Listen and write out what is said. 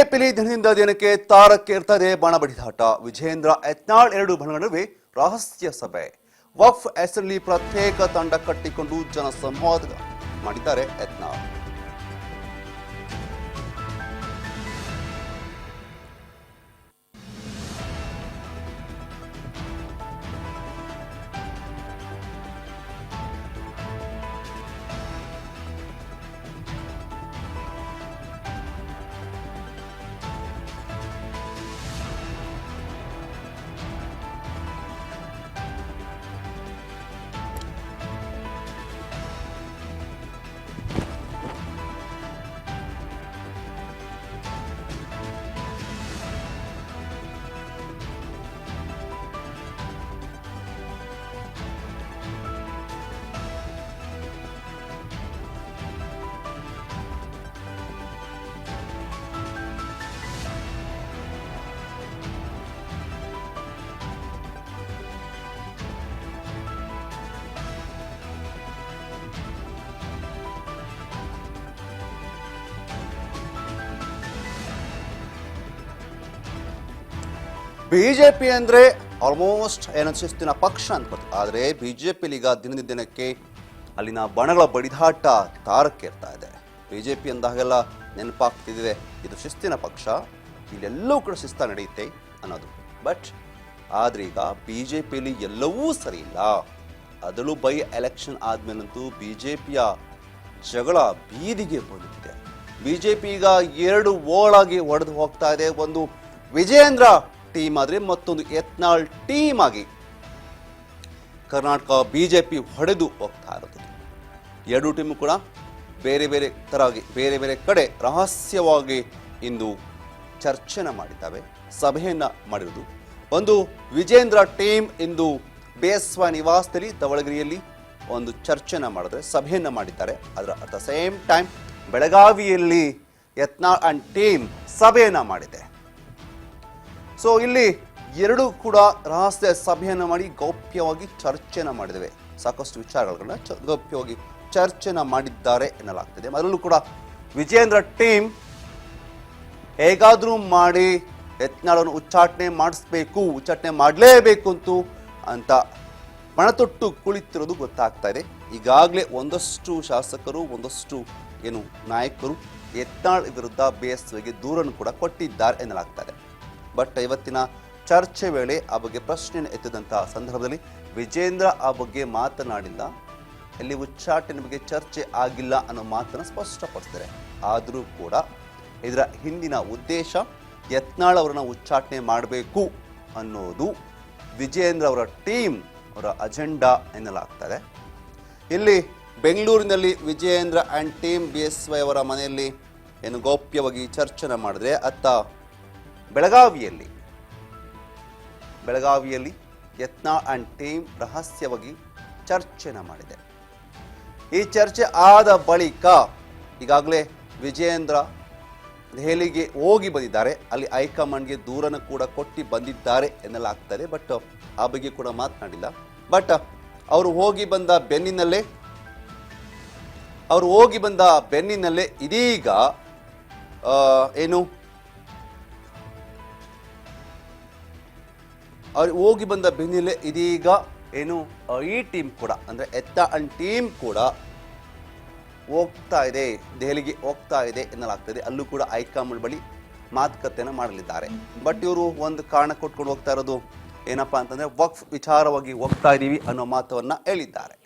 ಬಿಜೆಪಿಲಿ ದಿನದಿಂದ ದಿನಕ್ಕೆ ತಾರಕ್ಕೇರ್ತಾ ಬಣ ಬಡಿದಾಟ. ವಿಜೇಂದ್ರ ಯತ್ನಾಳ್ ಎರಡು ಬಣಗಳ ನಡುವೆ ರಹಸ್ಯ ಸಭೆ. ವಕ್ಫ್ ಹೆಸರಲ್ಲಿ ಪ್ರತ್ಯೇಕ ತಂಡ ಕಟ್ಟಿಕೊಂಡು ಜನ ಸಂವಾದ ಮಾಡಿದ್ದಾರೆ ಯತ್ನಾಳ್. ಬಿಜೆಪಿ ಅಂದ್ರೆ ಆಲ್ಮೋಸ್ಟ್ ಶಿಸ್ತಿನ ಪಕ್ಷ ಅನ್ಕೋತ. ಆದರೆ ಬಿಜೆಪಿಲಿ ಈಗ ದಿನದಿಂದ ದಿನಕ್ಕೆ ಅಲ್ಲಿನ ಬಣಗಳ ಬಡಿದಾಟ ತಾರಕ್ಕೇರ್ತಾ ಇದೆ. ಬಿಜೆಪಿ ಅಂದಾಗೆಲ್ಲ ನೆನಪಾಗ್ತಿದೆ ಇದು ಶಿಸ್ತಿನ ಪಕ್ಷ, ಇಲ್ಲೆಲ್ಲವೂ ಕೂಡ ಶಿಸ್ತ ನಡೆಯುತ್ತೆ ಅನ್ನೋದು. ಬಟ್ ಆದ್ರೆ ಈಗ ಬಿಜೆಪಿಯಲ್ಲಿ ಎಲ್ಲವೂ ಸರಿ ಇಲ್ಲ. ಅದರಲ್ಲೂ ಬೈ ಎಲೆಕ್ಷನ್ ಆದ್ಮೇಲಂತೂ ಬಿಜೆಪಿಯ ಜಗಳ ಬೀದಿಗೆ ಬಂದಿದೆ. ಬಿಜೆಪಿ ಈಗ ಎರಡು ಓಳಾಗಿ ಒಡೆದು ಹೋಗ್ತಾ ಇದೆ. ಒಂದು ವಿಜೇಂದ್ರ ಟೀಮ್ ಆದ್ರೆ ಮತ್ತೊಂದು ಯತ್ನಾಳ್ ಟೀಮ್ ಆಗಿ ಕರ್ನಾಟಕ ಬಿಜೆಪಿ ಹೊಡೆದು ಹೋಗ್ತಾ ಇರೋದು. ಎರಡು ಟೀಮು ಕೂಡ ಬೇರೆ ಬೇರೆ ತರವಾಗಿ ಬೇರೆ ಬೇರೆ ಕಡೆ ರಹಸ್ಯವಾಗಿ ಇಂದು ಚರ್ಚೆನ ಮಾಡಿದ್ದಾವೆ, ಸಭೆಯನ್ನ ಮಾಡಿರುವುದು. ಒಂದು ವಿಜೇಂದ್ರ ಟೀಮ್ ಇಂದು ಬೇಸ್ವ ನಿವಾಸದಲ್ಲಿ ಧವಳಗಿರಿಯಲ್ಲಿ ಒಂದು ಚರ್ಚೆನ ಮಾಡಿದ್ರೆ ಸಭೆಯನ್ನ ಮಾಡಿದ್ದಾರೆ. ಅದರ ಅಟ್ ದ ಸೇಮ್ ಟೈಮ್ ಬೆಳಗಾವಿಯಲ್ಲಿ ಯತ್ನಾಳ್ ಅಂಡ್ ಟೀಮ್ ಸಭೆಯನ್ನ ಮಾಡಿದೆ. ಸೊ ಇಲ್ಲಿ ಎರಡು ಕೂಡ ರಹಸ್ಯ ಸಭೆಯನ್ನು ಮಾಡಿ ಗೌಪ್ಯವಾಗಿ ಚರ್ಚೆನ ಮಾಡಿದ್ದೇವೆ. ಸಾಕಷ್ಟು ವಿಚಾರಗಳನ್ನ ಗೌಪ್ಯವಾಗಿ ಚರ್ಚೆನ ಮಾಡಿದ್ದಾರೆ ಎನ್ನಲಾಗ್ತಿದೆ. ಅದರಲ್ಲೂ ಕೂಡ ವಿಜೇಂದ್ರ ಟೀಮ್ ಹೇಗಾದ್ರೂ ಮಾಡಿ ಯತ್ನಾಳನ್ನು ಉಚ್ಚಾಟನೆ ಮಾಡಿಸ್ಬೇಕು, ಉಚ್ಚಾಟನೆ ಮಾಡಲೇಬೇಕು ಅಂತ ಪಣತೊಟ್ಟು ಕುಳಿತಿರೋದು ಗೊತ್ತಾಗ್ತಾ ಇದೆ. ಈಗಾಗಲೇ ಒಂದಷ್ಟು ಶಾಸಕರು ಒಂದಷ್ಟು ನಾಯಕರು ಯತ್ನಾಳ್ ವಿರುದ್ಧ ಬಿಎಸ್ವೈಗೆ ದೂರನ್ನು ಕೂಡ ಕೊಟ್ಟಿದ್ದಾರೆ ಎನ್ನಲಾಗ್ತಾ ಇದೆ. ಬಟ್ ಇವತ್ತಿನ ಚರ್ಚೆ ವೇಳೆ ಆ ಬಗ್ಗೆ ಪ್ರಶ್ನೆಯನ್ನು ಎತ್ತಿದಂತಹ ಸಂದರ್ಭದಲ್ಲಿ ವಿಜೇಂದ್ರ ಆ ಬಗ್ಗೆ ಮಾತನಾಡಿಲ್ಲ, ಇಲ್ಲಿ ಉಚ್ಚಾಟನೆ ಬಗ್ಗೆ ಚರ್ಚೆ ಆಗಿಲ್ಲ ಅನ್ನೋ ಮಾತನ್ನು ಸ್ಪಷ್ಟಪಡಿಸ್ತಾರೆ. ಆದರೂ ಕೂಡ ಇದರ ಹಿಂದಿನ ಉದ್ದೇಶ ಯತ್ನಾಳ್ ಅವರನ್ನ ಉಚ್ಚಾಟನೆ ಮಾಡಬೇಕು ಅನ್ನೋದು ವಿಜೇಂದ್ರ ಅವರ ಟೀಮ್ ಅವರ ಅಜೆಂಡಾ ಎನ್ನಲಾಗ್ತದೆ. ಇಲ್ಲಿ ಬೆಂಗಳೂರಿನಲ್ಲಿ ವಿಜೇಂದ್ರ ಅಂಡ್ ಟೀಮ್ ಬಿಎಸ್ವೈ ಅವರ ಮನೆಯಲ್ಲಿ ಗೌಪ್ಯವಾಗಿ ಚರ್ಚೆನ ಮಾಡಿದ್ರೆ, ಅತ್ತ ಬೆಳಗಾವಿಯಲ್ಲಿ ಯತ್ನಾಳ್ ಅಂಡ್ ಟೀಮ್ ರಹಸ್ಯವಾಗಿ ಚರ್ಚೆನ ಮಾಡಿದೆ. ಈ ಚರ್ಚೆ ಆದ ಬಳಿಕ ಈಗಾಗಲೇ ವಿಜೇಂದ್ರ ದೆಹಲಿಗೆ ಹೋಗಿ ಬಂದಿದ್ದಾರೆ. ಅಲ್ಲಿ ಹೈಕಮಾಂಡ್ಗೆ ದೂರನ್ನು ಕೂಡ ಕೊಟ್ಟು ಬಂದಿದ್ದಾರೆ ಎನ್ನಲಾಗ್ತದೆ. ಬಟ್ ಆ ಬಗ್ಗೆ ಕೂಡ ಮಾತನಾಡಿಲ್ಲ. ಬಟ್ ಅವರು ಹೋಗಿ ಬಂದ ಬೆನ್ನಿನಲ್ಲೇ ಇದೀಗ ಅವ್ರು ಹೋಗಿ ಬಂದ ಬೆನ್ನಿಲೆ ಇದೀಗ ಈ ಟೀಮ್ ಕೂಡ ಅಂದ್ರೆ ಯತ್ನಾಳ್ ಅಂಡ್ ಟೀಮ್ ಕೂಡ ಹೋಗ್ತಾ ಇದೆ, ದೆಹಲಿಗೆ ಹೋಗ್ತಾ ಇದೆ ಎನ್ನಲಾಗ್ತದೆ. ಅಲ್ಲೂ ಕೂಡ ಹೈಕಮಾಂಡ್ ಬಳಿ ಮಾತುಕತೆಯನ್ನು ಮಾಡಲಿದ್ದಾರೆ. ಬಟ್ ಇವರು ಒಂದು ಕಾರಣ ಕೊಟ್ಕೊಂಡು ಹೋಗ್ತಾ ಇರೋದು ಏನಪ್ಪಾ ಅಂತಂದ್ರೆ ವಕ್ಫ್ ವಿಚಾರವಾಗಿ ಹೋಗ್ತಾ ಇದೀವಿ ಅನ್ನೋ ಮಾತನ್ನ ಹೇಳಿದ್ದಾರೆ.